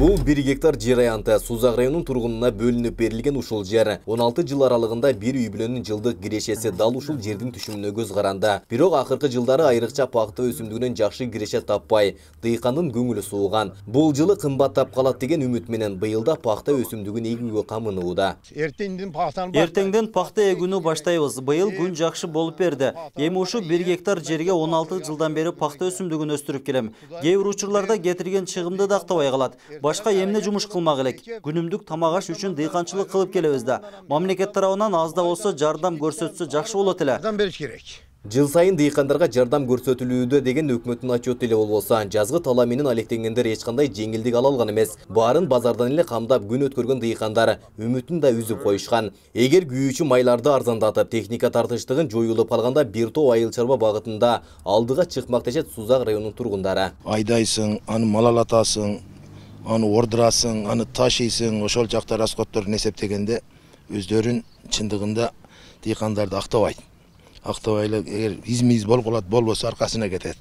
Бул 1 гектар жер аянты Сузак районунун тургунуна бөлүнүп берилген ушул жер. 16 жыл аралыгында бир үй бүлөнүн жылдык кирешеси дал ушул жердин түшүмүнө көз каранды. Бирок акыркы жылдары айрыкча пакта өсүмдүгүнөн жакшы киреше таппай, дыйкандын көңүлү сууган. Бул жылы кымбаттап калат деген үмүт менен быйылда пакта өсүмдүгүн эгүүгө камынууда. Эртеңден пакта эгүүнү баштайбыз. Быйыл күн жакшы болуп берди. Эми ушу 1 гектар жерге 16 жылдан бери пакта өсүмдүгүн өстүрүп келем. Кээ бир учурларда кетирген чыгымды да актабай калат. Башка эмне жумуш кылмак элек. Күнүмдүк тамак аш үчүн дыйканчылык кылып келебиз да. Мамлекет тарабынан аз да болсо жардам көрсөтсө жакшы болот эле. Жыл сайын дыйкандарга жардам көрсөтүлүүдө деген өкмөттүн отчету эле болбосо, жазгы талаа менен алектенгендер эч кандай жеңилдик ала алган эмес. Баарын базардан эле камдап күн өткөргөн дыйкандар үмүтүн да үзүп койушкан. Эгер күйүүчү майларды арзандатып, техника тартыштыгын жоюлуп калганда бир топ айыл чарба багытында алдыга чыкмак дешет Сузак районунун тургундары. Айдайсың, аны малалатасың, аны ордурасың, аны ташыйсың, ошол жакта расходторун эсептегенде өздөрүн чындыгында дыйкандарды актабайт. Актабайлы эгер измиз болгулат болбосо аркасына кетет.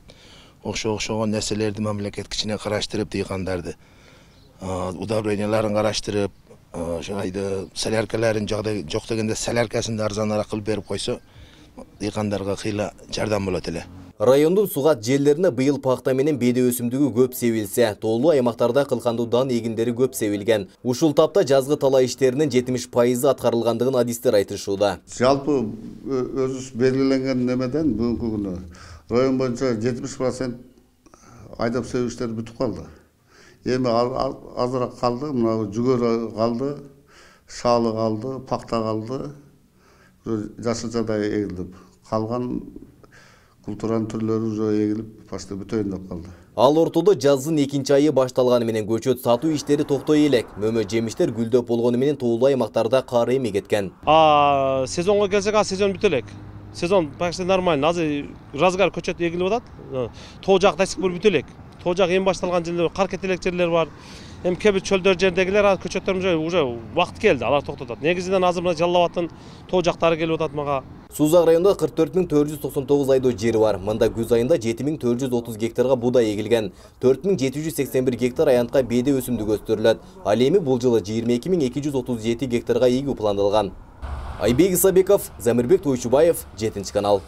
Окшогон нерселерди мамлекет кичине караштырып дыйкандарды, удобренияларын караштырып, ошайды соляркаларын жок дегенде соляркасын да арзаныраак кылып берип койсо, дыйкандарга кыйла жардам болот эле. Райондун сугат жерлерине быйыл пакта менен беде өсүмдүгү көп себилсе, тоолуу аймактарда кылкандуу дан эгиндери көп себилген. Ушул тапта жазгы талаа иштеринин 70% аткарылгандыгын адистер айтышууда. Жалпы өзүбүз белгиленген немеден бүгүнкү күнү район боюнча 70% айдап себүү иштери бүтүп калды. Эми азыраак калды, мына жүгөрү калды, шаалы калды, пакта калды. Жашылчадай эгилип калган культуранын түрлөрү уже эгилип, почти бүтөйүн деп калды. Ал ортодо жаздын 2 айы башталганы менен көчөт сатуу иштери токтой элек. Мөмө жемиштер гүлдөп болгону менен тоолуу аймактарда кар эми кеткен. Сезонго келсек, сезон бүтө элек. Сезон почти нормально. Азыр разгар көчөт эгилип атат. Тоо жак да сык бүтө элек. Тоо жак эми башталган жерлер, кар кете элек жерлер бар. Эми кээ бир чөлдөр жердегилер көчөттөр уже убакыт келди, алар токтотот. Негизинен азыр мына жаллап атын тоо жактары келип атат мага. Сузак районунда 44.499 айдоо жери бар. Мында күз айында 7.430 гектарга будай эгилген. 4.781 гектар аянтка беде өсүмдүк өстүрүлөт. Ал эми бул жылы 22.237 гектарга эгүү пландалган. Айбек Исабеков, Замирбек Тойчубаев, 7 канал.